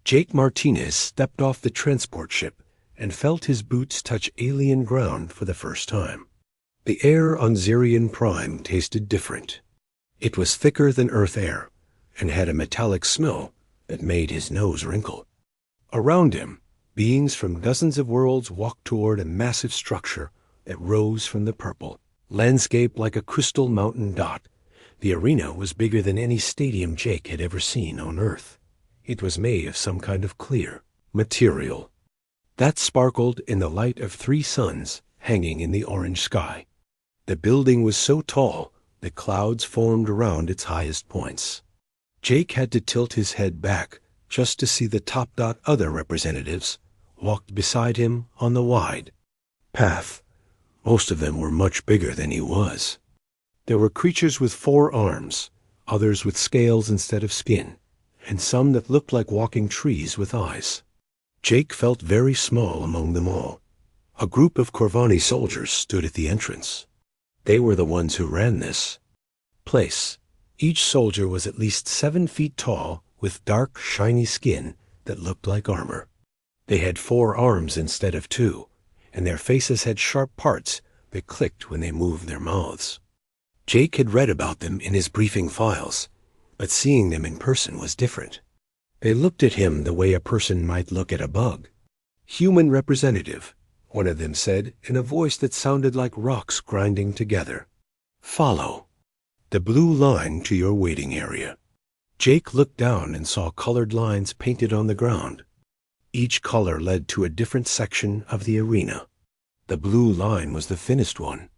Jake Martinez stepped off the transport ship and felt his boots touch alien ground for the first time. The air on Zirian Prime tasted different. It was thicker than Earth air and had a metallic smell that made his nose wrinkle. Around him, beings from dozens of worlds walked toward a massive structure that rose from the purple, landscape like a crystal mountain dot. The arena was bigger than any stadium Jake had ever seen on Earth. It was made of some kind of clear material that sparkled in the light of 3 suns hanging in the orange sky. The building was so tall that clouds formed around its highest points. Jake had to tilt his head back just to see the top. Other representatives walked beside him on the wide path. Most of them were much bigger than he was. There were creatures with 4 arms, others with scales instead of skin, and some that looked like walking trees with eyes. Jake felt very small among them all. A group of Corvani soldiers stood at the entrance. They were the ones who ran this place. Each soldier was at least 7 feet tall, with dark, shiny skin that looked like armor. They had 4 arms instead of 2, and their faces had sharp parts that clicked when they moved their mouths. Jake had read about them in his briefing files, but seeing them in person was different. They looked at him the way a person might look at a bug. "Human representative," one of them said in a voice that sounded like rocks grinding together. "Follow the blue line to your waiting area." Jake looked down and saw colored lines painted on the ground. Each color led to a different section of the arena. The blue line was the thinnest one.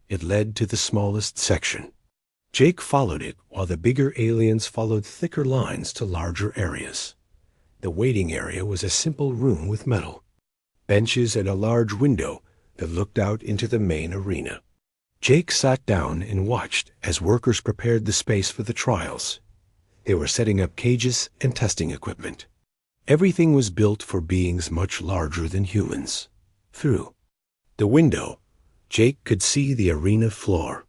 It led to the smallest section. Jake followed it while the bigger aliens followed thicker lines to larger areas. The waiting area was a simple room with metal benches and a large window that looked out into the main arena. Jake sat down and watched as workers prepared the space for the trials. They were setting up cages and testing equipment. Everything was built for beings much larger than humans. Through the window, Jake could see the arena floor.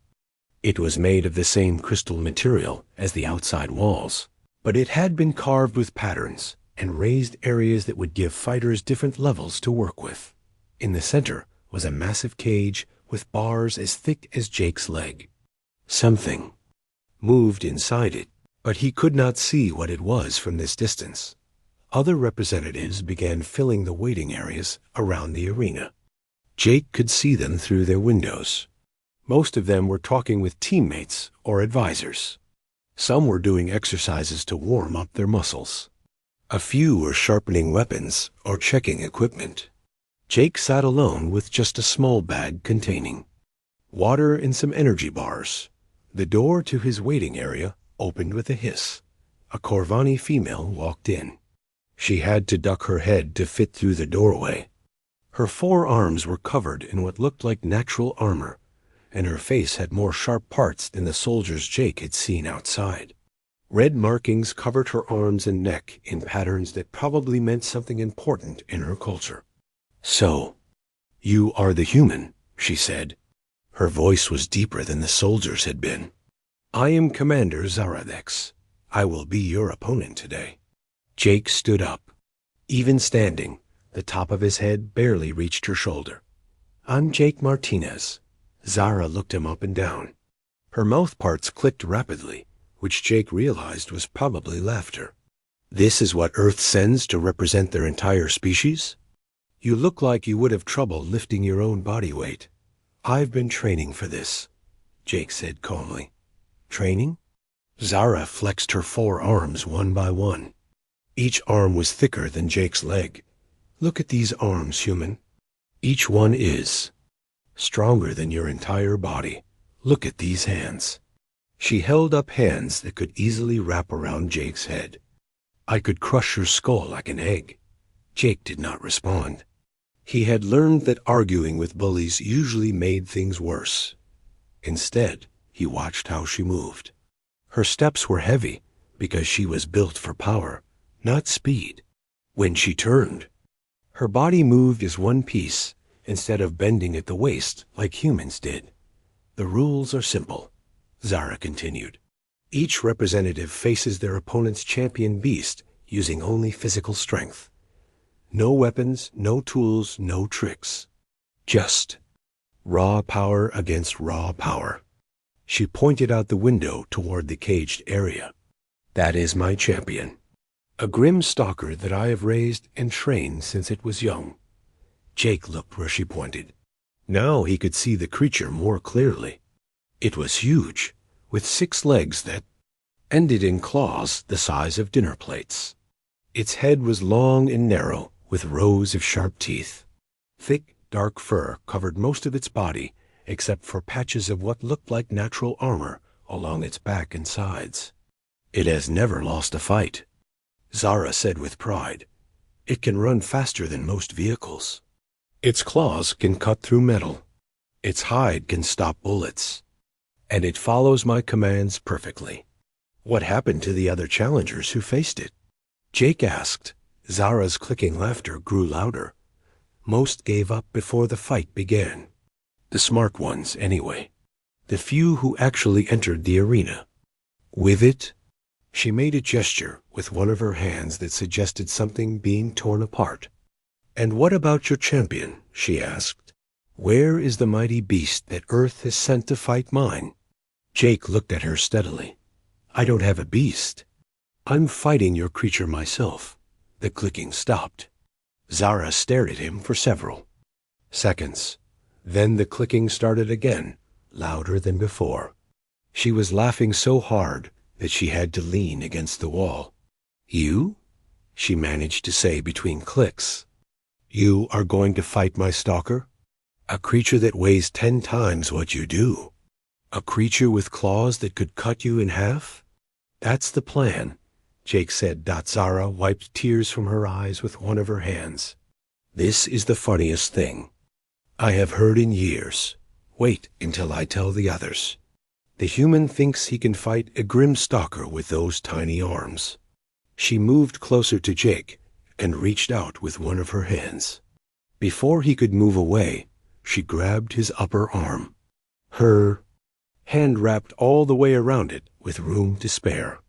It was made of the same crystal material as the outside walls, but it had been carved with patterns and raised areas that would give fighters different levels to work with. In the center was a massive cage with bars as thick as Jake's leg. Something moved inside it, but he could not see what it was from this distance. Other representatives began filling the waiting areas around the arena. Jake could see them through their windows. Most of them were talking with teammates or advisors. Some were doing exercises to warm up their muscles. A few were sharpening weapons or checking equipment. Jake sat alone with just a small bag containing water and some energy bars. The door to his waiting area opened with a hiss. A Corvani female walked in. She had to duck her head to fit through the doorway. Her 4 arms were covered in what looked like natural armor, and her face had more sharp parts than the soldiers Jake had seen outside. Red markings covered her arms and neck in patterns that probably meant something important in her culture. "So, you are the human," she said. Her voice was deeper than the soldiers had been. "I am Commander Zaradex. I will be your opponent today." Jake stood up. Even standing, the top of his head barely reached her shoulder. "I'm Jake Martinez." Zara looked him up and down. Her mouth parts clicked rapidly, which Jake realized was probably laughter. "This is what Earth sends to represent their entire species? You look like you would have trouble lifting your own body weight." "I've been training for this," Jake said calmly. "Training?" Zara flexed her 4 arms one by one. Each arm was thicker than Jake's leg. "Look at these arms, human. Each one is stronger than your entire body. Look at these hands." She held up hands that could easily wrap around Jake's head. "I could crush your skull like an egg." Jake did not respond. He had learned that arguing with bullies usually made things worse. Instead, he watched how she moved. Her steps were heavy because she was built for power, not speed. When she turned, her body moved as one piece instead of bending at the waist like humans did. "The rules are simple," Zara continued. "Each representative faces their opponent's champion beast using only physical strength. No weapons, no tools, no tricks. Just raw power against raw power. She pointed out the window toward the caged area. That is my champion. A grim stalker that I have raised and trained since it was young. Jake looked where she pointed. Now he could see the creature more clearly. It was huge, with 6 legs that ended in claws the size of dinner plates. Its head was long and narrow, with rows of sharp teeth. Thick, dark fur covered most of its body, except for patches of what looked like natural armor along its back and sides. It has never lost a fight, Zara said with pride. It can run faster than most vehicles. Its claws can cut through metal. Its hide can stop bullets. And it follows my commands perfectly. What happened to the other challengers who faced it? Jake asked. Zara's clicking laughter grew louder. Most gave up before the fight began. The smart ones, anyway. The few who actually entered the arena. With it, she made a gesture with one of her hands that suggested something being torn apart. And what about your champion? She asked. Where is the mighty beast that Earth has sent to fight mine? Jake looked at her steadily. I don't have a beast. I'm fighting your creature myself. The clicking stopped. Zara stared at him for several seconds. Then the clicking started again, louder than before. She was laughing so hard that she had to lean against the wall. You? She managed to say between clicks. You are going to fight my stalker? A creature that weighs 10 times what you do. A creature with claws that could cut you in half? That's the plan, Jake said. Zara wiped tears from her eyes with one of her hands. This is the funniest thing I have heard in years. Wait until I tell the others. The human thinks he can fight a grim stalker with those tiny arms. She moved closer to Jake and reached out with one of her hands. Before he could move away, she grabbed his upper arm. Her hand wrapped all the way around it with room to spare.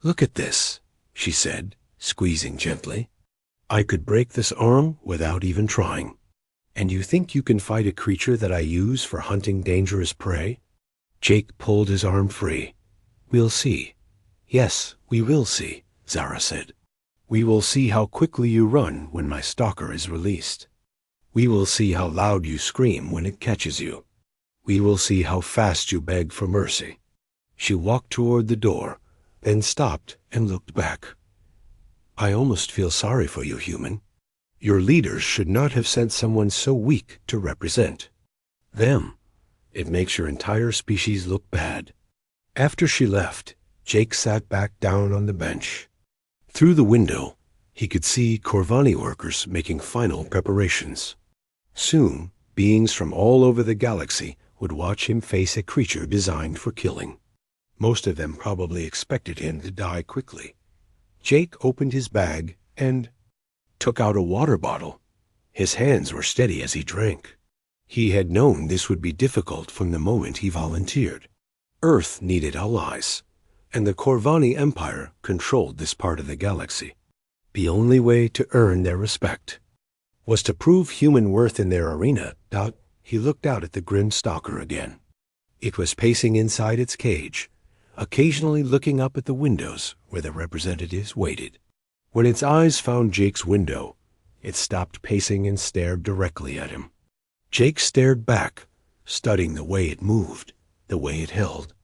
Look at this, she said, squeezing gently. I could break this arm without even trying. And you think you can fight a creature that I use for hunting dangerous prey? Jake pulled his arm free. We'll see. Yes, we will see, Zara said. We will see how quickly you run when my stalker is released. We will see how loud you scream when it catches you. We will see how fast you beg for mercy. She walked toward the door, then stopped and looked back. I almost feel sorry for you, human. Your leaders should not have sent someone so weak to represent them. It makes your entire species look bad. After she left, Jake sat back down on the bench. Through the window, he could see Corvani workers making final preparations. Soon, beings from all over the galaxy would watch him face a creature designed for killing. Most of them probably expected him to die quickly. Jake opened his bag and took out a water bottle. His hands were steady as he drank. He had known this would be difficult from the moment he volunteered. Earth needed allies, and the Corvani Empire controlled this part of the galaxy. The only way to earn their respect was to prove human worth in their arena. He looked out at the grim stalker again. It was pacing inside its cage, occasionally looking up at the windows where the representatives waited. When its eyes found Jake's window, it stopped pacing and stared directly at him. Jake stared back, studying the way it moved, the way it held.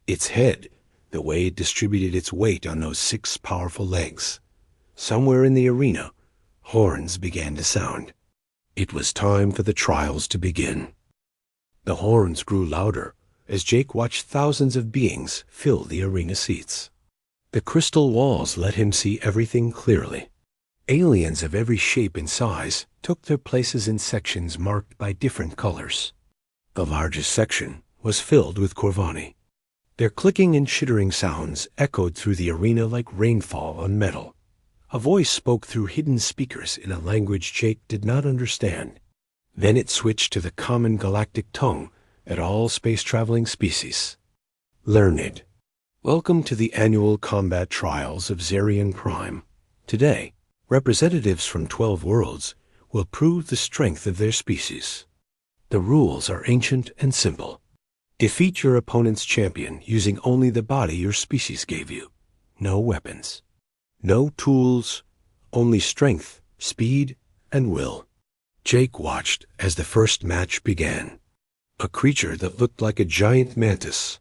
Its head, the way it distributed its weight on those 6 powerful legs. Somewhere in the arena, horns began to sound. It was time for the trials to begin. The horns grew louder as Jake watched thousands of beings fill the arena seats. The crystal walls let him see everything clearly. Aliens of every shape and size took their places in sections marked by different colors. The largest section was filled with Corvani. Their clicking and chittering sounds echoed through the arena like rainfall on metal. A voice spoke through hidden speakers in a language Jake did not understand. Then it switched to the common galactic tongue at all space-traveling species. Learn it. Welcome to the annual combat trials of Zarian Prime. Today, representatives from 12 worlds will prove the strength of their species. The rules are ancient and simple. Defeat your opponent's champion using only the body your species gave you. No weapons. No tools, only strength, speed, and will. Jake watched as the first match began. A creature that looked like a giant mantis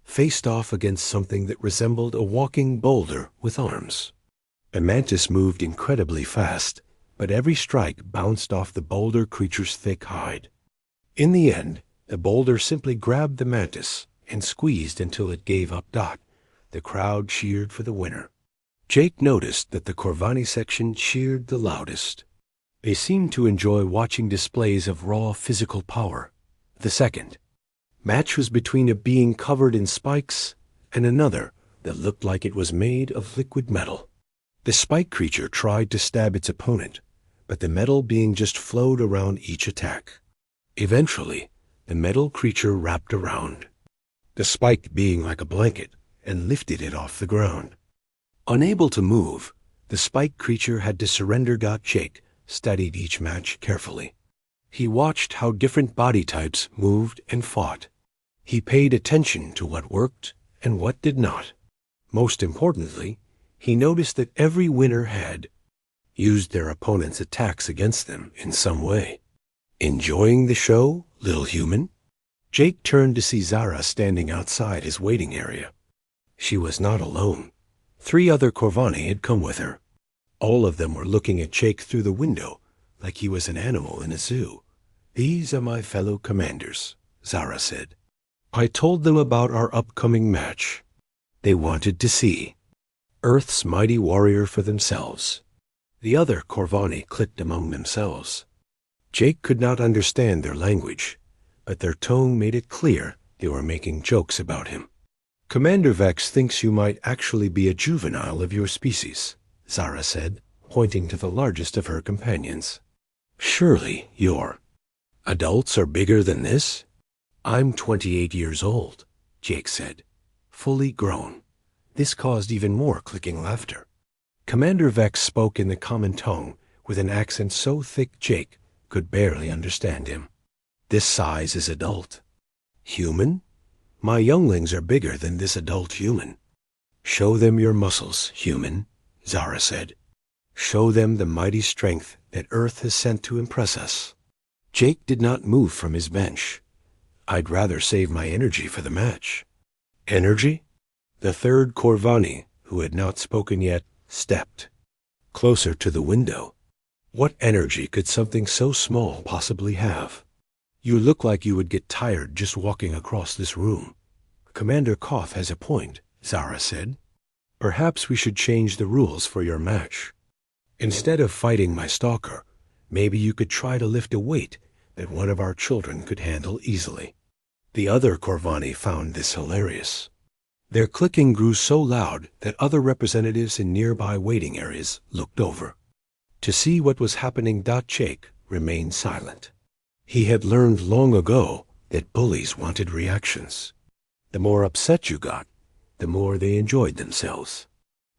faced off against something that resembled a walking boulder with arms. The mantis moved incredibly fast, but every strike bounced off the boulder creature's thick hide. In the end, the boulder simply grabbed the mantis and squeezed until it gave up. The crowd cheered for the winner. Jake noticed that the Corvani section cheered the loudest. They seemed to enjoy watching displays of raw physical power. The second match was between a being covered in spikes and another that looked like it was made of liquid metal. The spike creature tried to stab its opponent, but the metal being just flowed around each attack. Eventually, the metal creature wrapped around the spike being like a blanket and lifted it off the ground. Unable to move, the spike creature had to surrender. Jake studied each match carefully. He watched how different body types moved and fought. He paid attention to what worked and what did not. Most importantly, he noticed that every winner had used their opponent's attacks against them in some way. Enjoying the show, little human? Jake turned to see Zara standing outside his waiting area. She was not alone. 3 other Corvani had come with her. All of them were looking at Jake through the window like he was an animal in a zoo. "These are my fellow commanders," Zara said. "I told them about our upcoming match. They wanted to see Earth's mighty warrior for themselves." The other Corvani clicked among themselves. Jake could not understand their language, but their tone made it clear they were making jokes about him. "Commander Vex thinks you might actually be a juvenile of your species," Zara said, pointing to the largest of her companions. "Surely your adults are bigger than this?" "I'm 28 years old," Jake said, "fully grown." This caused even more clicking laughter. Commander Vex spoke in the common tongue with an accent so thick Jake could barely understand him. "This size is adult." "Human? My younglings are bigger than this adult human." "Show them your muscles, human," Zara said. "Show them the mighty strength that Earth has sent to impress us." Jake did not move from his bench. "I'd rather save my energy for the match." "Energy?" The third Corvani, who had not spoken yet, stepped closer to the window. "What energy could something so small possibly have? You look like you would get tired just walking across this room." "Commander Koth has a point," Zara said. "Perhaps we should change the rules for your match. Instead of fighting my stalker, maybe you could try to lift a weight that one of our children could handle easily." The other Corvani found this hilarious. Their clicking grew so loud that other representatives in nearby waiting areas looked over to see what was happening. Jake remained silent. He had learned long ago that bullies wanted reactions. The more upset you got, the more they enjoyed themselves.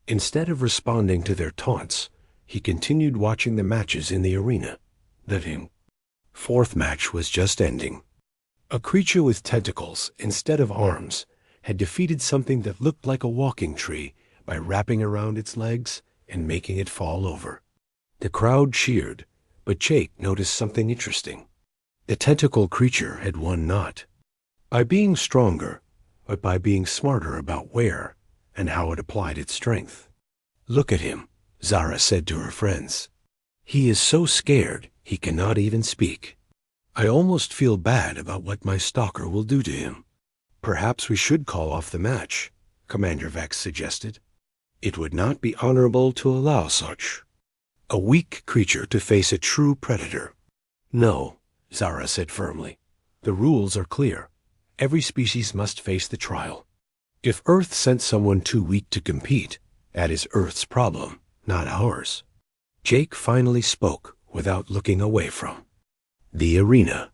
Instead of responding to their taunts, he continued watching the matches in the arena. The fourth match was just ending. A creature with tentacles instead of arms had defeated something that looked like a walking tree by wrapping around its legs and making it fall over. The crowd cheered, but Jake noticed something interesting. The tentacle creature had won not by being stronger, but by being smarter about where and how it applied its strength. "Look at him," Zara said to her friends. "He is so scared he cannot even speak. I almost feel bad about what my stalker will do to him." "Perhaps we should call off the match," Commander Vex suggested. "It would not be honorable to allow such a weak creature to face a true predator." "No," Zara said firmly. "The rules are clear. Every species must face the trial. If Earth sent someone too weak to compete, that is Earth's problem, not ours." Jake finally spoke without looking away from the arena.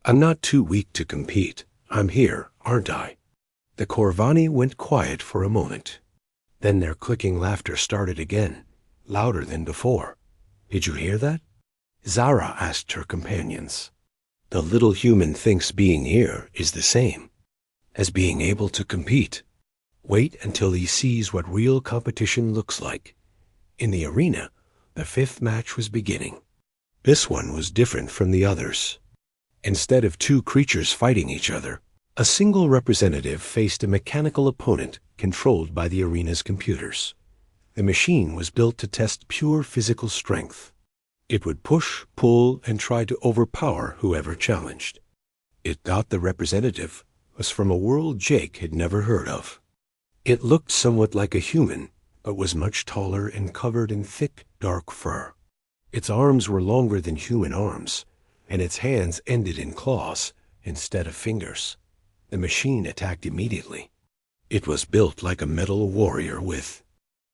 "I'm not too weak to compete. I'm here, aren't I?" The Corvani went quiet for a moment. Then their clicking laughter started again, louder than before. "Did you hear that?" Zara asked her companions. "The little human thinks being here is the same as being able to compete. Wait until he sees what real competition looks like." In the arena, the fifth match was beginning. This one was different from the others. Instead of two creatures fighting each other, a single representative faced a mechanical opponent controlled by the arena's computers. The machine was built to test pure physical strength. It would push, pull, and try to overpower whoever challenged. It thought the representative was from a world Jake had never heard of. It looked somewhat like a human, but was much taller and covered in thick, dark fur. Its arms were longer than human arms, and its hands ended in claws instead of fingers. The machine attacked immediately. It was built like a metal warrior with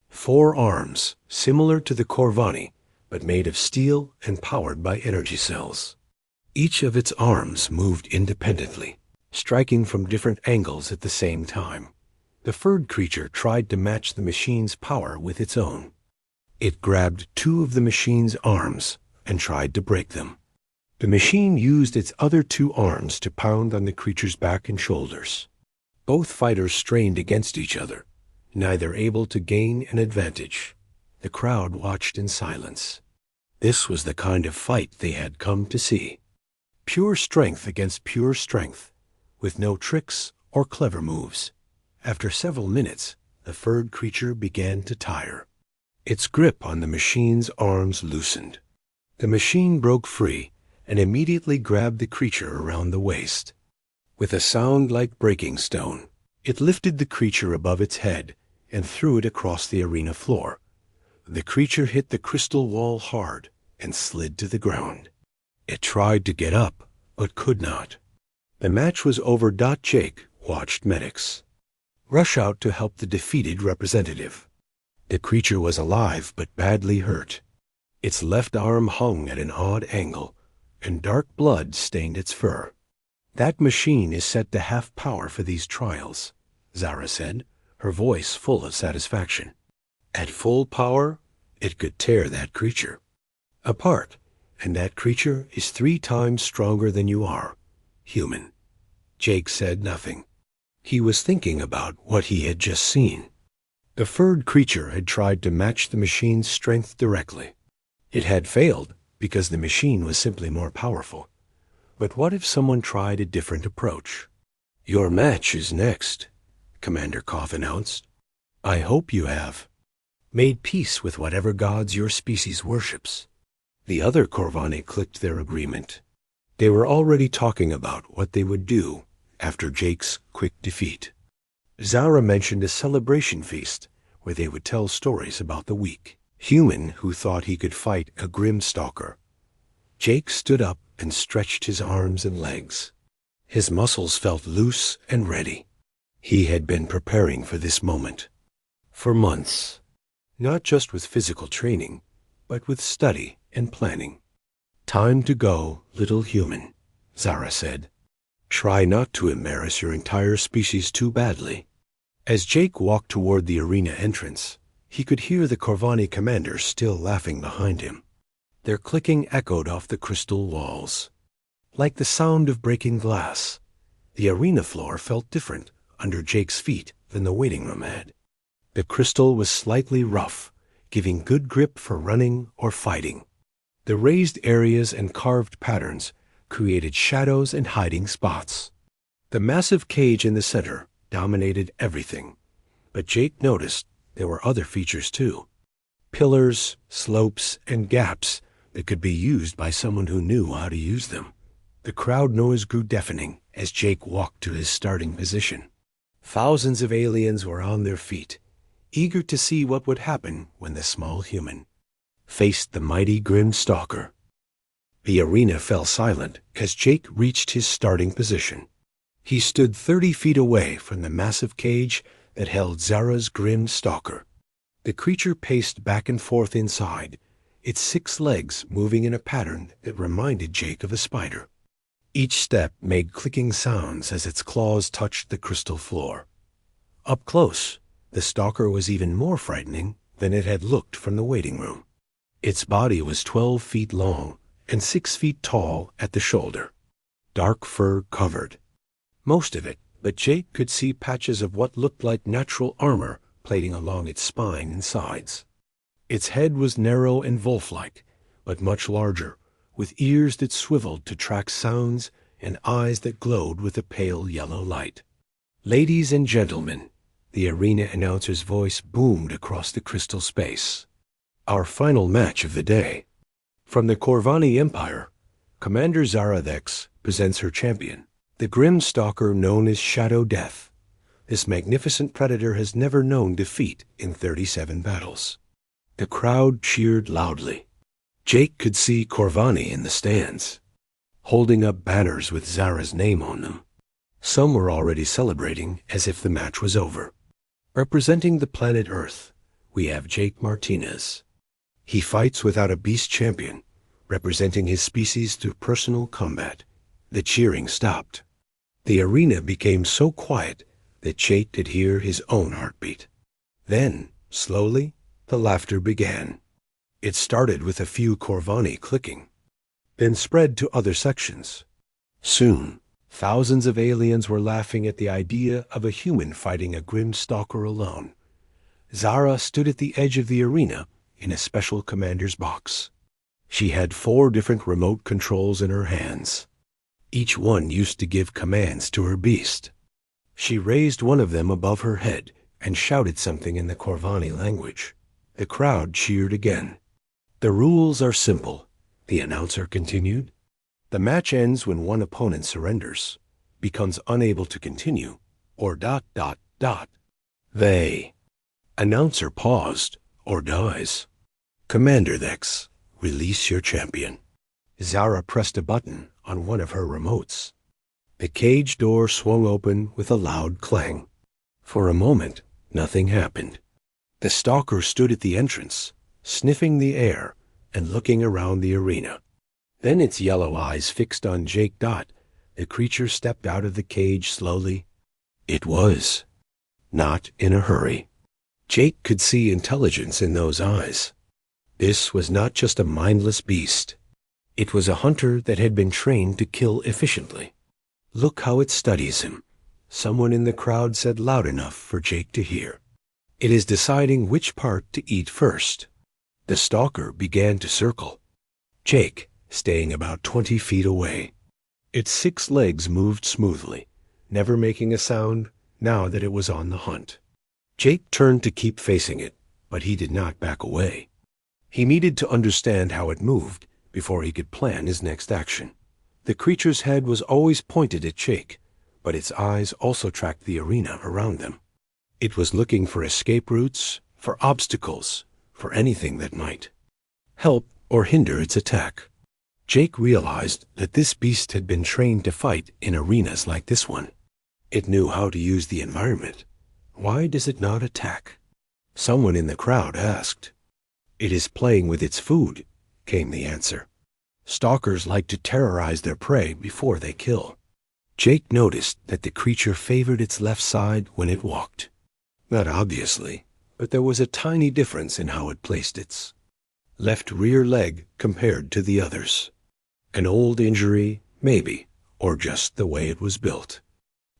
4 arms, similar to the Corvani, but made of steel and powered by energy cells. Each of its arms moved independently, striking from different angles at the same time. The furred creature tried to match the machine's power with its own. It grabbed 2 of the machine's arms and tried to break them. The machine used its other 2 arms to pound on the creature's back and shoulders. Both fighters strained against each other, neither able to gain an advantage. The crowd watched in silence. This was the kind of fight they had come to see. Pure strength against pure strength, with no tricks or clever moves. After several minutes, the furred creature began to tire. Its grip on the machine's arms loosened. The machine broke free and immediately grabbed the creature around the waist. With a sound like breaking stone, it lifted the creature above its head and threw it across the arena floor. The creature hit the crystal wall hard and slid to the ground. It tried to get up, but could not. The match was over. Jake watched medics rush out to help the defeated representative. The creature was alive but badly hurt. Its left arm hung at an odd angle, and dark blood stained its fur. "That machine is set to half power for these trials," Zara said, her voice full of satisfaction. "At full power, it could tear that creature apart, and that creature is 3 times stronger than you are, human." Jake said nothing. He was thinking about what he had just seen. The furred creature had tried to match the machine's strength directly. It had failed because the machine was simply more powerful. But what if someone tried a different approach? "Your match is next," Commander Koff announced. "I hope you have made peace with whatever gods your species worships." The other Corvani clicked their agreement. They were already talking about what they would do after Jake's quick defeat. Zara mentioned a celebration feast where they would tell stories about the weak human who thought he could fight a grim stalker. Jake stood up and stretched his arms and legs. His muscles felt loose and ready. He had been preparing for this moment for months, not just with physical training, but with study and planning. "Time to go, little human," Zara said. "Try not to embarrass your entire species too badly." As Jake walked toward the arena entrance, he could hear the Corvani commanders still laughing behind him. Their clicking echoed off the crystal walls. Like the sound of breaking glass, the arena floor felt different under Jake's feet than the waiting room had. The crystal was slightly rough, giving good grip for running or fighting. The raised areas and carved patterns created shadows and hiding spots. The massive cage in the center dominated everything, but Jake noticed there were other features too. Pillars, slopes, and gaps that could be used by someone who knew how to use them. The crowd noise grew deafening as Jake walked to his starting position. Thousands of aliens were on their feet, eager to see what would happen when the small human faced the mighty grim stalker. The arena fell silent as Jake reached his starting position. He stood 30 feet away from the massive cage that held Zara's grim stalker. The creature paced back and forth inside, its 6 legs moving in a pattern that reminded Jake of a spider. Each step made clicking sounds as its claws touched the crystal floor. Up close, the stalker was even more frightening than it had looked from the waiting room. Its body was 12 feet long and 6 feet tall at the shoulder. Dark fur covered most of it, but Jake could see patches of what looked like natural armor plating along its spine and sides. Its head was narrow and wolf-like, but much larger, with ears that swiveled to track sounds and eyes that glowed with a pale yellow light. "Ladies and gentlemen," the arena announcer's voice boomed across the crystal space. "Our final match of the day. From the Corvani Empire, Commander Zarathex presents her champion, the grim stalker known as Shadow Death. This magnificent predator has never known defeat in 37 battles." The crowd cheered loudly. Jake could see Corvani in the stands, holding up banners with Zara's name on them. Some were already celebrating as if the match was over. Representing the planet Earth, we have Jake Martinez. He fights without a beast champion, representing his species through personal combat. The cheering stopped. The arena became so quiet that Jake could hear his own heartbeat. Then, slowly, the laughter began. It started with a few Corvani clicking, then spread to other sections. Soon, thousands of aliens were laughing at the idea of a human fighting a grim stalker alone. Zara stood at the edge of the arena in a special commander's box. She had 4 different remote controls in her hands. Each one used to give commands to her beast. She raised one of them above her head and shouted something in the Corvani language. The crowd cheered again. "The rules are simple," the announcer continued. "The match ends when one opponent surrenders, becomes unable to continue, or ... They. Announcer paused, or dies. Commander Dex, release your champion." Zara pressed a button on one of her remotes. The cage door swung open with a loud clang. For a moment, nothing happened. The stalker stood at the entrance, sniffing the air and looking around the arena. Then its yellow eyes fixed on Jake. The creature stepped out of the cage slowly. It was not in a hurry. Jake could see intelligence in those eyes. This was not just a mindless beast. It was a hunter that had been trained to kill efficiently. "Look how it studies him," someone in the crowd said loud enough for Jake to hear. "It is deciding which part to eat first." The stalker began to circle, Jake staying about 20 feet away. Its 6 legs moved smoothly, never making a sound now that it was on the hunt. Jake turned to keep facing it, but he did not back away. He needed to understand how it moved before he could plan his next action. The creature's head was always pointed at Jake, but its eyes also tracked the arena around them. It was looking for escape routes, for obstacles, for anything that might help or hinder its attack. Jake realized that this beast had been trained to fight in arenas like this one. It knew how to use the environment. Why does it not attack? Someone in the crowd asked. "It is playing with its food," came the answer. "Stalkers like to terrorize their prey before they kill." Jake noticed that the creature favored its left side when it walked. Not obviously, but there was a tiny difference in how it placed its left rear leg compared to the others. An old injury, maybe, or just the way it was built.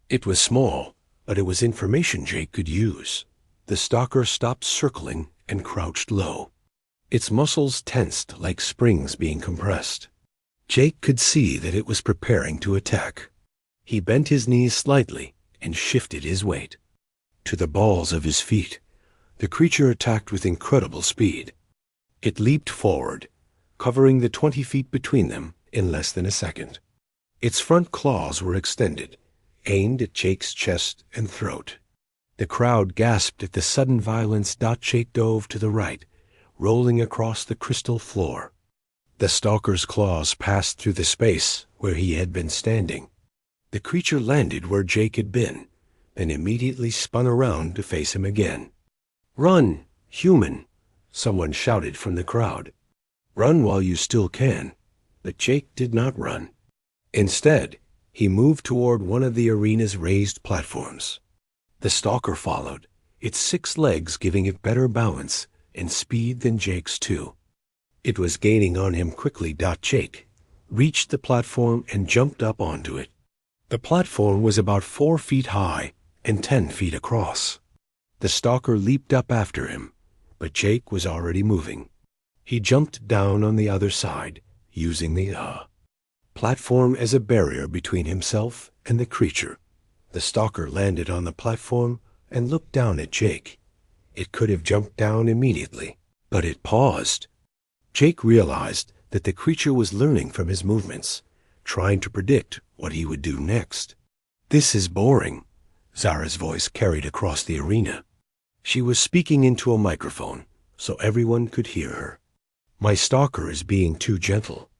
It was small, but it was information Jake could use. The stalker stopped circling and crouched low. Its muscles tensed like springs being compressed. Jake could see that it was preparing to attack. He bent his knees slightly and shifted his weight. To the balls of his feet, the creature attacked with incredible speed. It leaped forward, covering the 20 feet between them in less than a second. Its front claws were extended, aimed at Jake's chest and throat. The crowd gasped at the sudden violence. Jake dove to the right, rolling across the crystal floor. The stalker's claws passed through the space where he had been standing. The creature landed where Jake had been, then immediately spun around to face him again. "Run, human!" someone shouted from the crowd. "Run while you still can." But Jake did not run. Instead, he moved toward one of the arena's raised platforms. The stalker followed, its 6 legs giving it better balance and speed than Jake's too. It was gaining on him quickly. Jake reached the platform and jumped up onto it. The platform was about 4 feet high and 10 feet across. The stalker leaped up after him, but Jake was already moving. He jumped down on the other side, using the platform as a barrier between himself and the creature. The stalker landed on the platform and looked down at Jake. It could have jumped down immediately, but it paused. Jake realized that the creature was learning from his movements, trying to predict what he would do next. "This is boring," Zara's voice carried across the arena. She was speaking into a microphone, so everyone could hear her. "My stalker is being too gentle.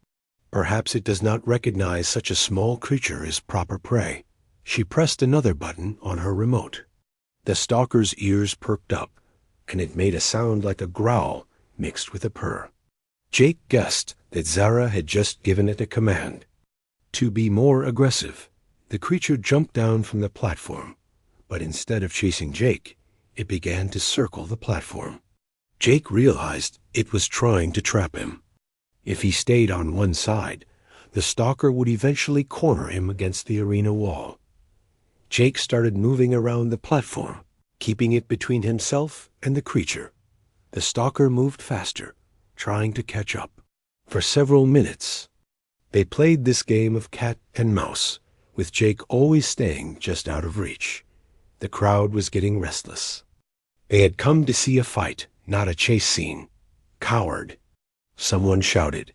Perhaps it does not recognize such a small creature as proper prey." She pressed another button on her remote. The stalker's ears perked up, and it made a sound like a growl mixed with a purr. Jake guessed that Zara had just given it a command to be more aggressive. The creature jumped down from the platform, but instead of chasing Jake, it began to circle the platform. Jake realized it was trying to trap him. If he stayed on one side, the stalker would eventually corner him against the arena wall. Jake started moving around the platform, keeping it between himself and the creature. The stalker moved faster, trying to catch up. For several minutes, they played this game of cat and mouse, with Jake always staying just out of reach. The crowd was getting restless. They had come to see a fight, not a chase scene. "Coward!" Someone shouted.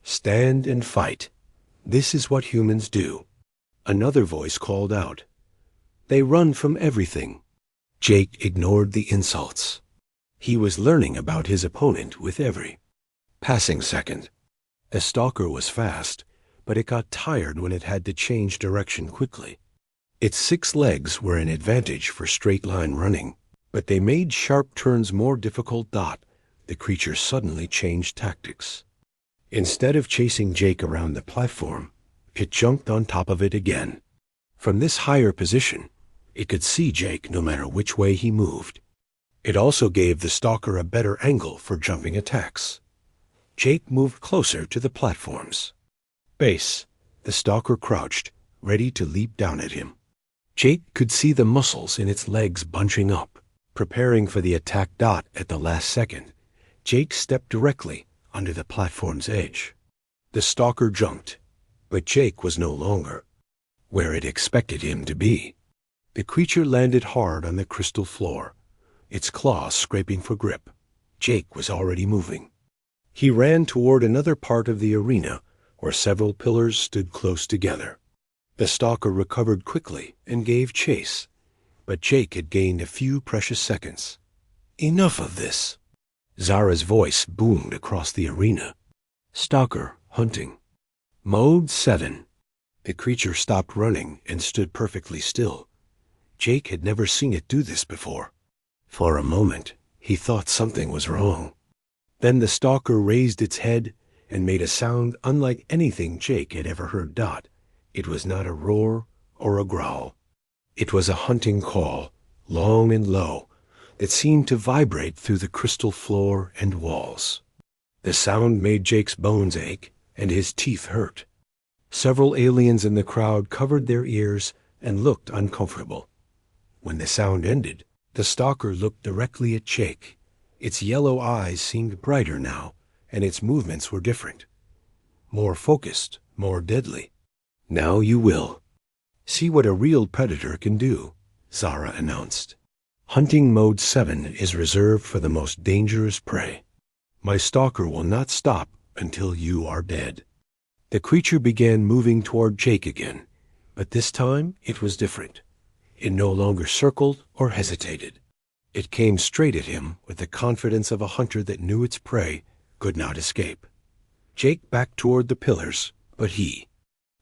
"Stand and fight. This is what humans do." Another voice called out. "They run from everything." Jake ignored the insults. He was learning about his opponent with every passing second. The stalker was fast, but it got tired when it had to change direction quickly. Its 6 legs were an advantage for straight-line running, but they made sharp turns more difficult. The creature suddenly changed tactics. Instead of chasing Jake around the platform, it jumped on top of it again. From this higher position, it could see Jake no matter which way he moved. It also gave the stalker a better angle for jumping attacks. Jake moved closer to the platforms. "Base." The stalker crouched, ready to leap down at him. Jake could see the muscles in its legs bunching up, preparing for the attack. At the last second, Jake stepped directly under the platform's edge. The stalker jumped, but Jake was no longer where it expected him to be. The creature landed hard on the crystal floor, its claws scraping for grip. Jake was already moving. He ran toward another part of the arena where several pillars stood close together. The stalker recovered quickly and gave chase, but Jake had gained a few precious seconds. "Enough of this." Zara's voice boomed across the arena. "Stalker hunting. Mode 7. The creature stopped running and stood perfectly still. Jake had never seen it do this before. For a moment, he thought something was wrong. Then the stalker raised its head and made a sound unlike anything Jake had ever heard. It was not a roar or a growl. It was a hunting call, long and low, that seemed to vibrate through the crystal floor and walls. The sound made Jake's bones ache and his teeth hurt. Several aliens in the crowd covered their ears and looked uncomfortable. When the sound ended, the stalker looked directly at Jake. Its yellow eyes seemed brighter now, and its movements were different. More focused, more deadly. "Now you will see what a real predator can do," Zara announced. "Hunting Mode 7 is reserved for the most dangerous prey. My stalker will not stop until you are dead." The creature began moving toward Jake again, but this time it was different. It no longer circled or hesitated. It came straight at him with the confidence of a hunter that knew its prey could not escape. Jake backed toward the pillars, but he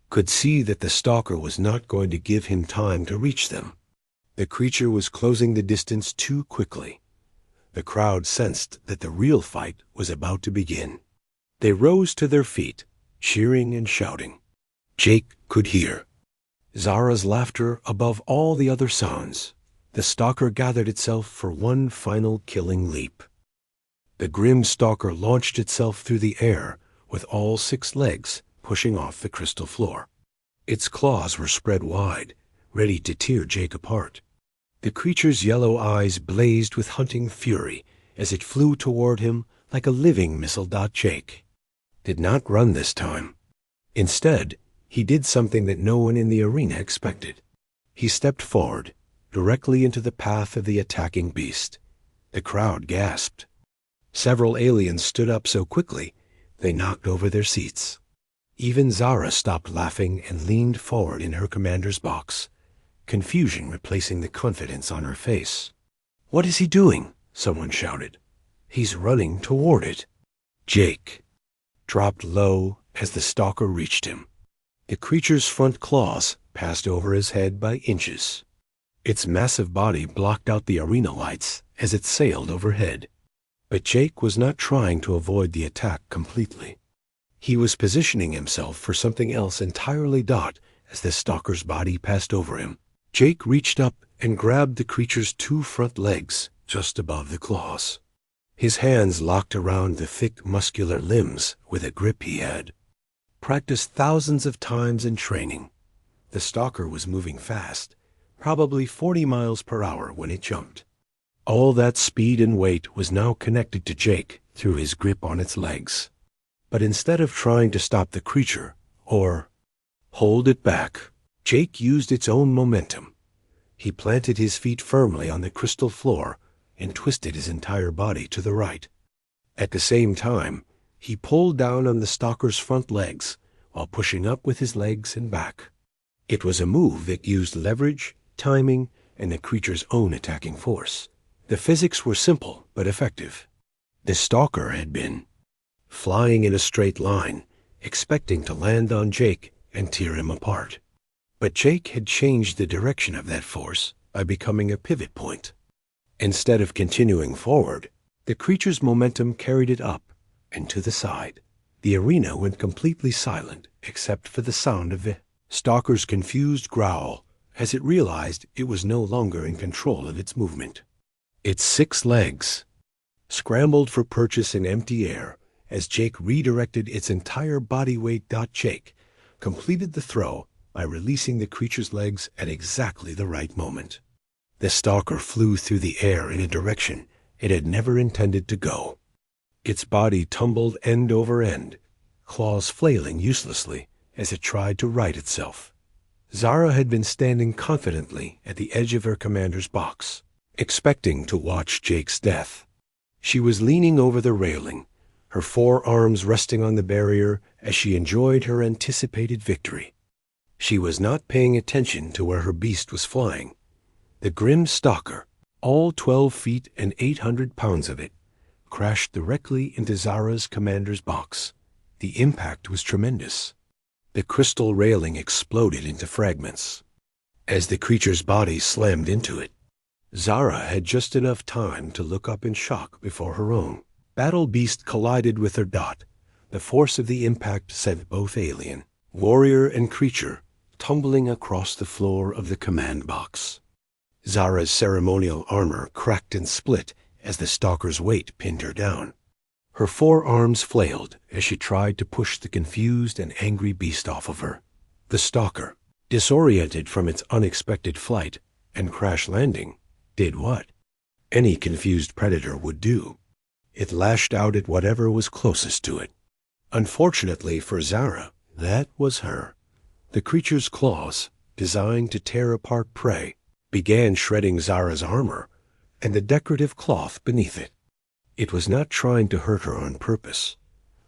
could see that the stalker was not going to give him time to reach them. The creature was closing the distance too quickly. The crowd sensed that the real fight was about to begin. They rose to their feet, cheering and shouting. Jake could hear Zara's laughter above all the other sounds. The stalker gathered itself for one final killing leap. The grim stalker launched itself through the air with all 6 legs pushing off the crystal floor. Its claws were spread wide, ready to tear Jake apart. The creature's yellow eyes blazed with hunting fury as it flew toward him like a living missile. Jake did not run this time. Instead, he did something that no one in the arena expected. He stepped forward, directly into the path of the attacking beast. The crowd gasped. Several aliens stood up so quickly they knocked over their seats. Even Zara stopped laughing and leaned forward in her commander's box, confusion replacing the confidence on her face. "What is he doing?" someone shouted. "He's running toward it." Jake dropped low as the stalker reached him. The creature's front claws passed over his head by inches. Its massive body blocked out the arena lights as it sailed overhead. But Jake was not trying to avoid the attack completely. He was positioning himself for something else entirely. As the stalker's body passed over him, Jake reached up and grabbed the creature's 2 front legs just above the claws. His hands locked around the thick, muscular limbs with a grip he had practiced thousands of times in training. The stalker was moving fast, probably 40 miles per hour when it jumped. All that speed and weight was now connected to Jake through his grip on its legs. But instead of trying to stop the creature or hold it back, Jake used its own momentum. He planted his feet firmly on the crystal floor and twisted his entire body to the right. At the same time, he pulled down on the stalker's front legs while pushing up with his legs and back. It was a move that used leverage, timing, and the creature's own attacking force. The physics were simple but effective. The stalker had been flying in a straight line, expecting to land on Jake and tear him apart. But Jake had changed the direction of that force by becoming a pivot point. Instead of continuing forward, the creature's momentum carried it up and to the side. The arena went completely silent except for the sound of the stalker's confused growl as it realized it was no longer in control of its movement. Its 6 legs scrambled for purchase in empty air as Jake redirected its entire body weight. Jake completed the throw by releasing the creature's legs at exactly the right moment. The stalker flew through the air in a direction it had never intended to go. Its body tumbled end over end, claws flailing uselessly as it tried to right itself. Zara had been standing confidently at the edge of her commander's box, expecting to watch Jake's death. She was leaning over the railing, her 4 arms resting on the barrier as she enjoyed her anticipated victory. She was not paying attention to where her beast was flying. The grim stalker, all 12 feet and 800 pounds of it, crashed directly into Zara's commander's box. The impact was tremendous. The crystal railing exploded into fragments. As the creature's body slammed into it, Zara had just enough time to look up in shock before her own battle beast collided with her. The force of the impact sent both alien, warrior, and creature tumbling across the floor of the command box. Zara's ceremonial armor cracked and split as the stalker's weight pinned her down. Her 4 arms flailed as she tried to push the confused and angry beast off of her. The stalker, disoriented from its unexpected flight and crash landing, did what any confused predator would do. It lashed out at whatever was closest to it. Unfortunately for Zara, that was her. The creature's claws, designed to tear apart prey, began shredding Zara's armor and the decorative cloth beneath it. It was not trying to hurt her on purpose,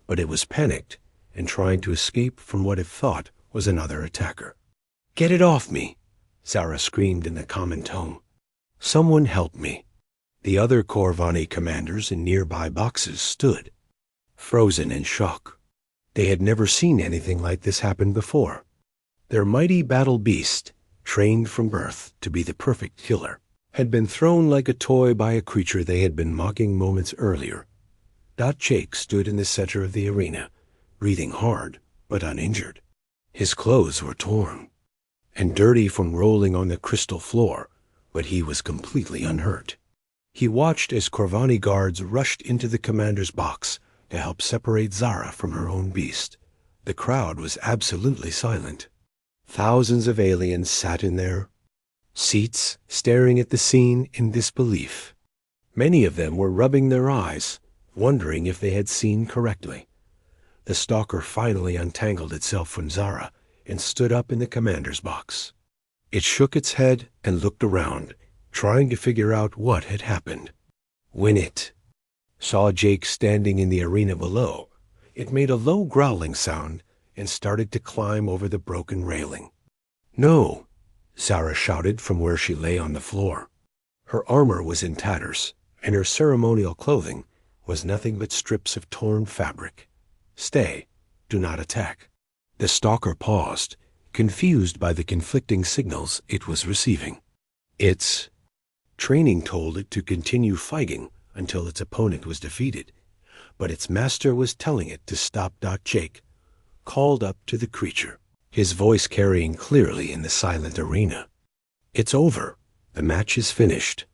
but it was panicked and trying to escape from what it thought was another attacker. "Get it off me!" Zara screamed in a common tone. "Someone help me!" The other Corvani commanders in nearby boxes stood, frozen in shock. They had never seen anything like this happen before. Their mighty battle beast, trained from birth to be the perfect killer, had been thrown like a toy by a creature they had been mocking moments earlier. Jake stood in the center of the arena, breathing hard but uninjured. His clothes were torn and dirty from rolling on the crystal floor, but he was completely unhurt. He watched as Corvani guards rushed into the commander's box to help separate Zara from her own beast. The crowd was absolutely silent. Thousands of aliens sat in their seats, staring at the scene in disbelief. Many of them were rubbing their eyes, wondering if they had seen correctly. The stalker finally untangled itself from Zara and stood up in the commander's box. It shook its head and looked around, trying to figure out what had happened. When it saw Jake standing in the arena below, it made a low growling sound and started to climb over the broken railing. "No!" Zara shouted from where she lay on the floor. Her armor was in tatters, and her ceremonial clothing was nothing but strips of torn fabric. "Stay. Do not attack." The stalker paused, confused by the conflicting signals it was receiving. Its training told it to continue fighting until its opponent was defeated, but its master was telling it to stop. Jake called up to the creature, his voice carrying clearly in the silent arena. "It's over. The match is finished."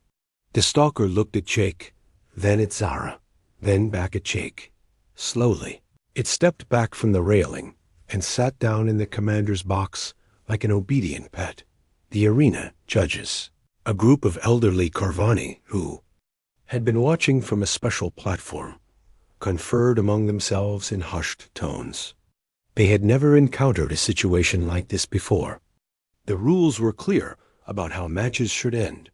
The stalker looked at Jake, then at Zara, then back at Jake. Slowly, it stepped back from the railing and sat down in the commander's box like an obedient pet. The arena judges, a group of elderly Corvani who had been watching from a special platform, conferred among themselves in hushed tones. They had never encountered a situation like this before. The rules were clear about how matches should end,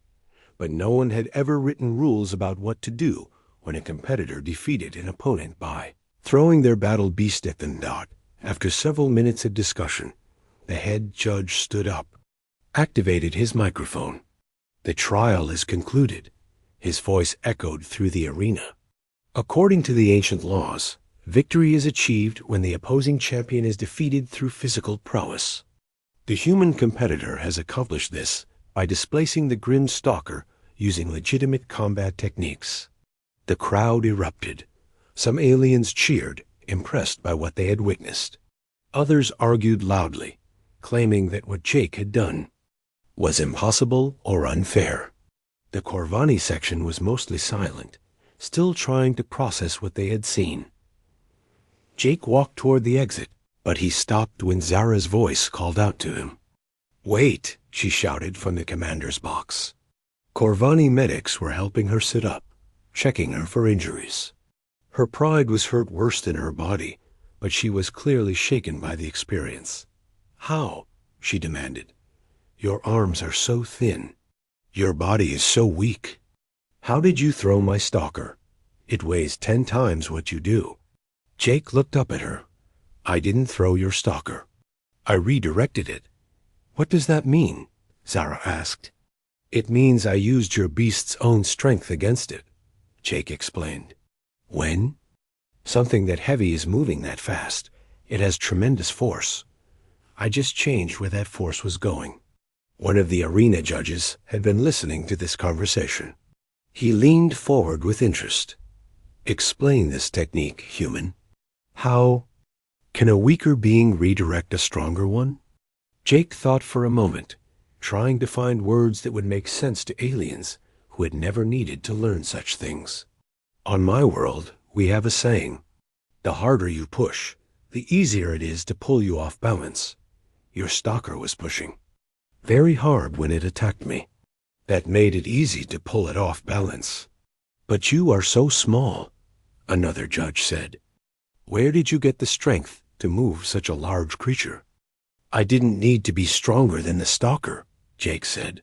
but no one had ever written rules about what to do when a competitor defeated an opponent by throwing their battle beast at them. After several minutes of discussion, the head judge stood up, activated his microphone. "The trial is concluded," his voice echoed through the arena. "According to the ancient laws, victory is achieved when the opposing champion is defeated through physical prowess. The human competitor has accomplished this by displacing the grim stalker using legitimate combat techniques." The crowd erupted. Some aliens cheered, impressed by what they had witnessed. Others argued loudly, claiming that what Jake had done was impossible or unfair. The Corvani section was mostly silent, still trying to process what they had seen. Jake walked toward the exit, but he stopped when Zara's voice called out to him. "Wait," she shouted from the commander's box. Corvani medics were helping her sit up, checking her for injuries. Her pride was hurt worse than her body, but she was clearly shaken by the experience. "How?" she demanded. "Your arms are so thin. Your body is so weak. How did you throw my stalker? It weighs 10 times what you do." Jake looked up at her. "I didn't throw your stalker. I redirected it." "What does that mean?" Zara asked. "It means I used your beast's own strength against it," Jake explained. "When something that heavy is moving that fast, it has tremendous force. I just changed where that force was going." One of the arena judges had been listening to this conversation. He leaned forward with interest. "Explain this technique, human. How can a weaker being redirect a stronger one?" Jake thought for a moment, trying to find words that would make sense to aliens who had never needed to learn such things. "On my world, we have a saying. The harder you push, the easier it is to pull you off balance. Your stalker was pushing very hard when it attacked me. That made it easy to pull it off balance." "But you are so small," another judge said. "Where did you get the strength to move such a large creature?" "I didn't need to be stronger than the stalker," Jake said.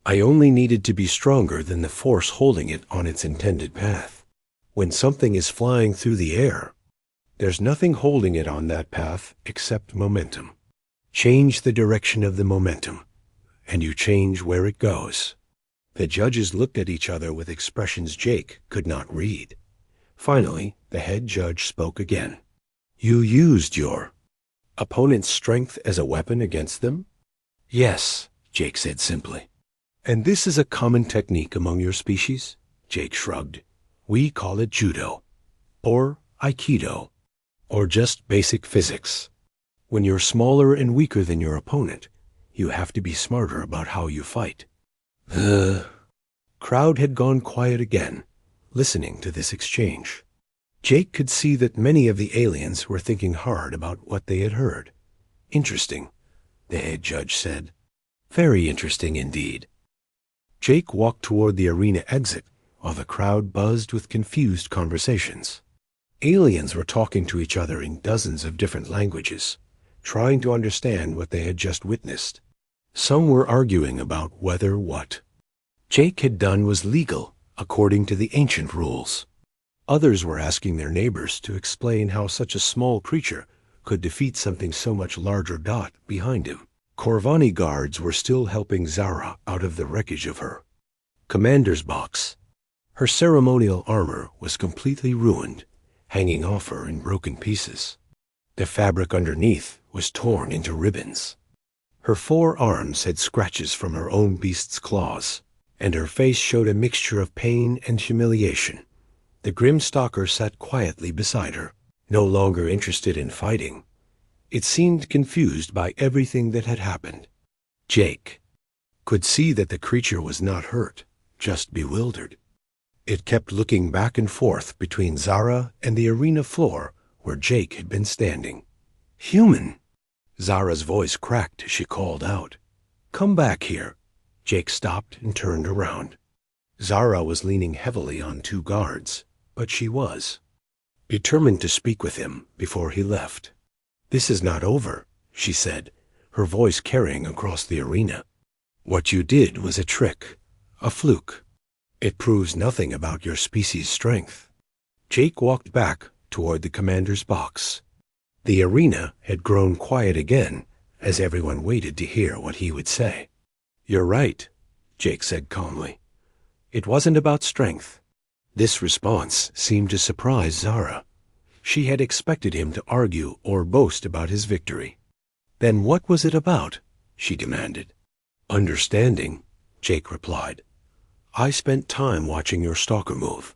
"I only needed to be stronger than the force holding it on its intended path. When something is flying through the air, there's nothing holding it on that path except momentum. Change the direction of the momentum, and you change where it goes." The judges looked at each other with expressions Jake could not read. Finally, the head judge spoke again. "You used your opponent's strength as a weapon against them?" "Yes," Jake said simply. "And this is a common technique among your species?" Jake shrugged. "We call it judo, or aikido, or just basic physics. When you're smaller and weaker than your opponent, you have to be smarter about how you fight." The crowd had gone quiet again, listening to this exchange. Jake could see that many of the aliens were thinking hard about what they had heard. Interesting, the head judge said. Very interesting indeed. Jake walked toward the arena exit while the crowd buzzed with confused conversations. Aliens were talking to each other in dozens of different languages, trying to understand what they had just witnessed. Some were arguing about whether what Jake had done was legal according to the ancient rules. Others were asking their neighbors to explain how such a small creature could defeat something so much larger behind him. Corvani guards were still helping Zara out of the wreckage of her commander's box. Her ceremonial armor was completely ruined, hanging off her in broken pieces. The fabric underneath was torn into ribbons. Her 4 arms had scratches from her own beast's claws, and her face showed a mixture of pain and humiliation. The grim stalker sat quietly beside her, no longer interested in fighting. It seemed confused by everything that had happened. Jake could see that the creature was not hurt, just bewildered. It kept looking back and forth between Zara and the arena floor where Jake had been standing. "Human!" Zara's voice cracked as she called out. "Come back here." Jake stopped and turned around. Zara was leaning heavily on 2 guards, but she was determined to speak with him before he left. "This is not over," she said, her voice carrying across the arena. "What you did was a trick, a fluke. It proves nothing about your species' strength." Jake walked back toward the commander's box. The arena had grown quiet again as everyone waited to hear what he would say. "You're right," Jake said calmly. "It wasn't about strength." This response seemed to surprise Zara. She had expected him to argue or boast about his victory. "Then what was it about?" she demanded. "Understanding," Jake replied. "I spent time watching your stalker move.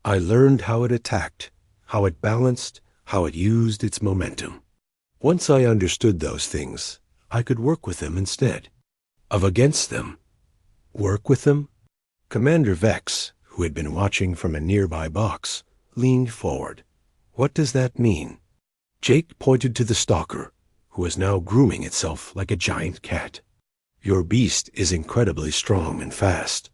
I learned how it attacked, how it balanced, how it used its momentum. Once I understood those things, I could work with them instead of against them." "Work with them?" Commander Vex, who had been watching from a nearby box, leaned forward. "What does that mean?" Jake pointed to the stalker, who was now grooming itself like a giant cat. "Your beast is incredibly strong and fast.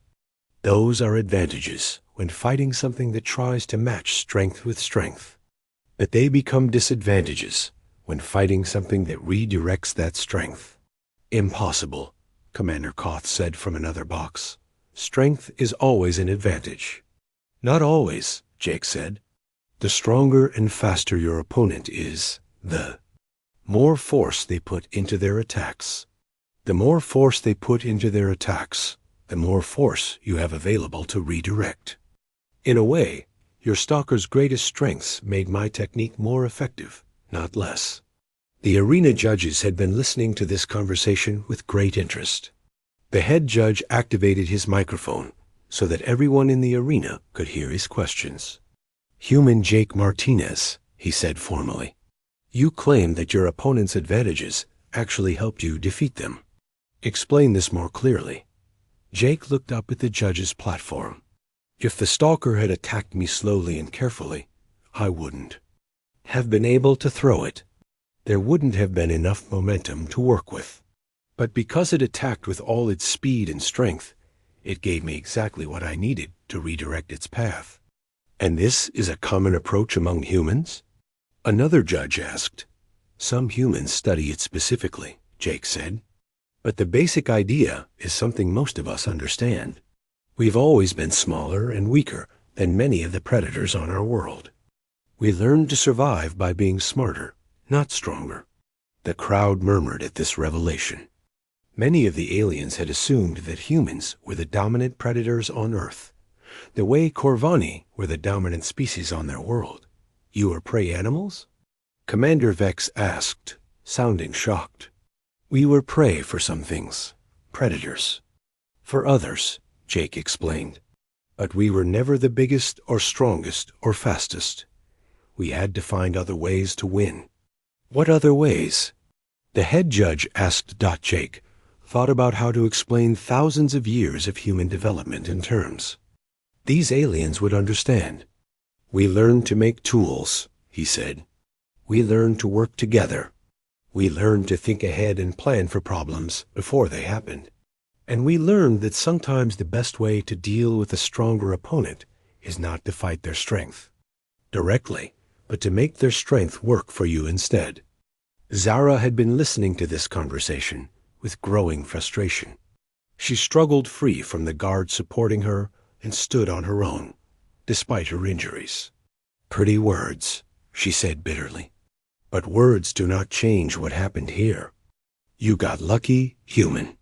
Those are advantages when fighting something that tries to match strength with strength. But they become disadvantages when fighting something that redirects that strength." "Impossible," Commander Koth said from another box. "Strength is always an advantage." "Not always," Jake said. "The stronger and faster your opponent is, the more force they put into their attacks. The more force they put into their attacks, the more force you have available to redirect. In a way, your stalker's greatest strengths made my technique more effective, not less." The arena judges had been listening to this conversation with great interest. The head judge activated his microphone so that everyone in the arena could hear his questions. "Human Jake Martinez," he said formally, "you claim that your opponent's advantages actually helped you defeat them. Explain this more clearly." Jake looked up at the judge's platform. "If the stalker had attacked me slowly and carefully, I wouldn't have been able to throw it. There wouldn't have been enough momentum to work with. But because it attacked with all its speed and strength, it gave me exactly what I needed to redirect its path." "And this is a common approach among humans?" another judge asked. "Some humans study it specifically," Jake said. "But the basic idea is something most of us understand. We've always been smaller and weaker than many of the predators on our world. We learned to survive by being smarter, not stronger." The crowd murmured at this revelation. Many of the aliens had assumed that humans were the dominant predators on Earth, the way Corvani were the dominant species on their world. "You are prey animals?" Commander Vex asked, sounding shocked. "We were prey for some things, predators. For others," Jake explained. "But we were never the biggest or strongest or fastest. We had to find other ways to win." "What other ways?" The head judge asked Jake, thought about how to explain thousands of years of human development in terms these aliens would understand. "We learned to make tools," he said. "We learned to work together. We learned to think ahead and plan for problems before they happened. And we learned that sometimes the best way to deal with a stronger opponent is not to fight their strength directly, but to make their strength work for you instead." Zara had been listening to this conversation with growing frustration. She struggled free from the guard supporting her and stood on her own, despite her injuries. "Pretty words," she said bitterly. "But words do not change what happened here. You got lucky, human.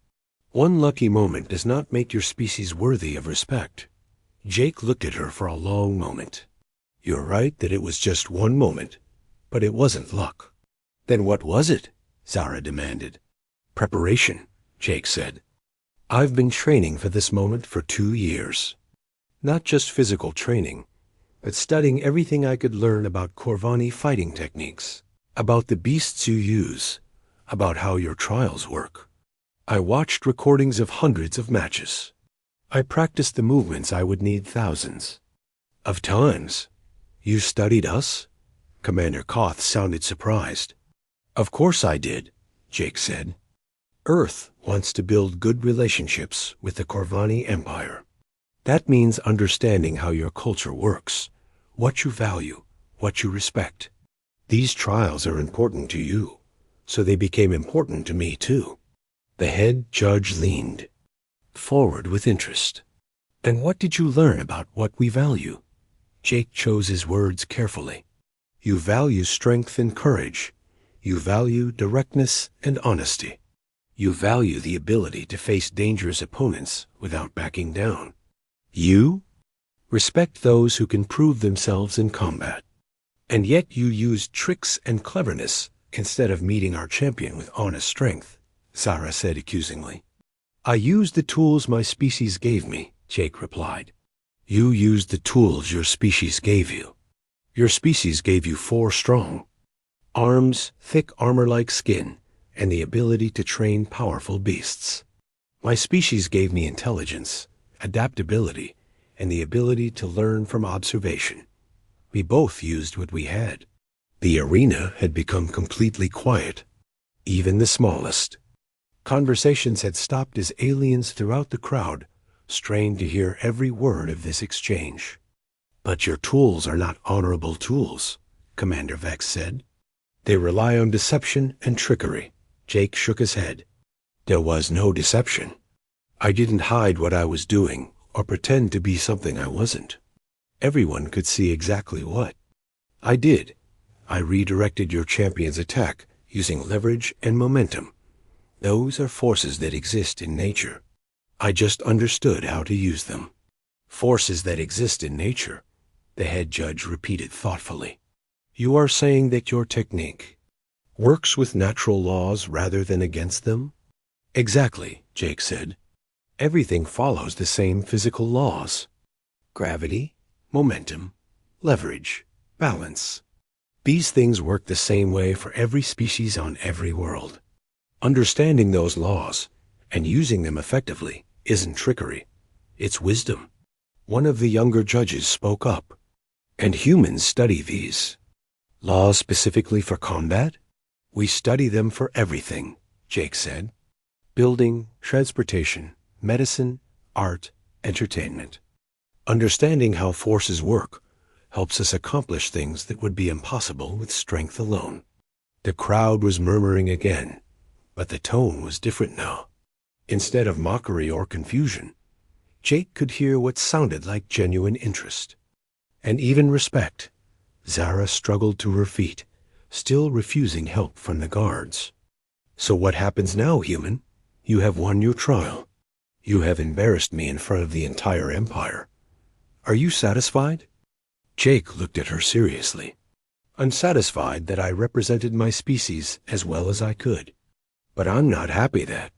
One lucky moment does not make your species worthy of respect." Jake looked at her for a long moment. "You're right that it was just one moment, but it wasn't luck." "Then what was it?" Zara demanded. "Preparation," Jake said. "I've been training for this moment for 2 years. Not just physical training, but studying everything I could learn about Corvani fighting techniques, about the beasts you use, about how your trials work. I watched recordings of hundreds of matches. I practiced the movements I would need thousands of times." "You studied us?" Commander Koth sounded surprised. "Of course I did," Jake said. "Earth wants to build good relationships with the Corvani Empire. That means understanding how your culture works, what you value, what you respect. These trials are important to you, so they became important to me too." The head judge leaned forward with interest. "Then what did you learn about what we value?" Jake chose his words carefully. "You value strength and courage. You value directness and honesty. You value the ability to face dangerous opponents without backing down. You respect those who can prove themselves in combat. And yet you use tricks and cleverness instead of meeting our champion with honest strength," Zara said accusingly. "I used the tools my species gave me," Jake replied. "You used the tools your species gave you. Your species gave you 4 strong arms, thick armor-like skin, and the ability to train powerful beasts. My species gave me intelligence, adaptability, and the ability to learn from observation. We both used what we had." The arena had become completely quiet, even the smallest. Conversations had stopped as aliens throughout the crowd strained to hear every word of this exchange. "But your tools are not honorable tools," Commander Vex said. "They rely on deception and trickery." Jake shook his head. "There was no deception. I didn't hide what I was doing or pretend to be something I wasn't. Everyone could see exactly what I did. I redirected your champion's attack using leverage and momentum. Those are forces that exist in nature. I just understood how to use them." "Forces that exist in nature," the head judge repeated thoughtfully. "You are saying that your technique works with natural laws rather than against them?" "Exactly," Jake said. "Everything follows the same physical laws. Gravity, momentum, leverage, balance. These things work the same way for every species on every world. Understanding those laws and using them effectively isn't trickery. It's wisdom." One of the younger judges spoke up. "And humans study these laws specifically for combat?" "We study them for everything," Jake said. "Building, transportation, medicine, art, entertainment. Understanding how forces work helps us accomplish things that would be impossible with strength alone." The crowd was murmuring again, but the tone was different now. Instead of mockery or confusion, Jake could hear what sounded like genuine interest and even respect. Zara struggled to her feet, still refusing help from the guards. "So what happens now, human? You have won your trial. You have embarrassed me in front of the entire Empire. Are you satisfied?" Jake looked at her seriously. "Unsatisfied that I represented my species as well as I could. But I'm not happy that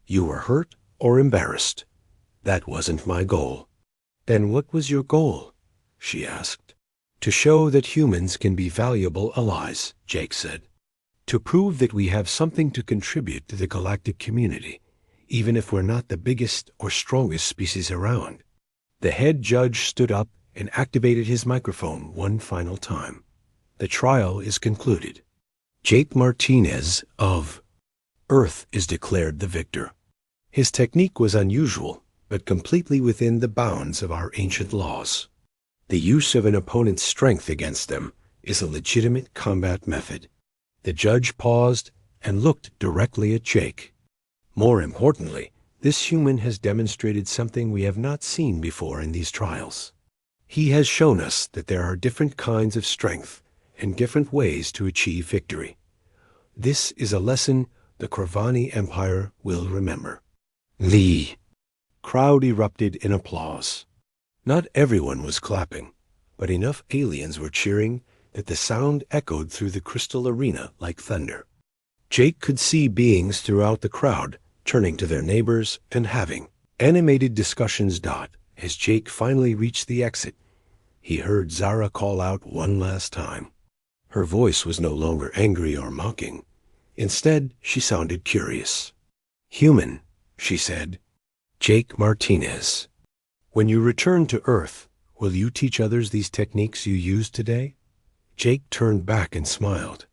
you were hurt or embarrassed. That wasn't my goal." "Then what was your goal?" she asked. "To show that humans can be valuable allies," Jake said. "To prove that we have something to contribute to the galactic community, even if we're not the biggest or strongest species around. The head judge stood up and activated his microphone one final time. The trial is concluded. Jake Martinez of Earth is declared the victor. His technique was unusual, but completely within the bounds of our ancient laws. The use of an opponent's strength against them is a legitimate combat method. The judge paused and looked directly at Jake. More importantly, this human has demonstrated something we have not seen before in these trials. He has shown us that there are different kinds of strength and different ways to achieve victory. This is a lesson the Corvani Empire will remember. The crowd erupted in applause. Not everyone was clapping, but enough aliens were cheering that the sound echoed through the crystal arena like thunder. Jake could see beings throughout the crowd turning to their neighbors and having animated discussions. As Jake finally reached the exit, he heard Zara call out one last time. Her voice was no longer angry or mocking. Instead, she sounded curious. "Human," she said. "Jake Martinez. When you return to Earth, will you teach others these techniques you used today?" Jake turned back and smiled.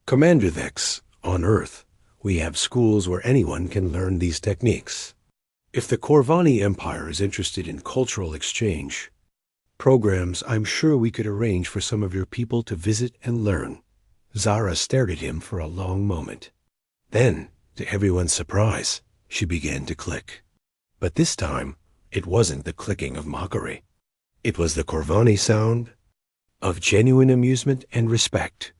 "Commander Vex, on Earth, we have schools where anyone can learn these techniques. If the Corvani Empire is interested in cultural exchange programs, I'm sure we could arrange for some of your people to visit and learn." Zara stared at him for a long moment. Then, to everyone's surprise, she began to click. But this time, it wasn't the clicking of mockery. It was the Corvani sound of genuine amusement and respect.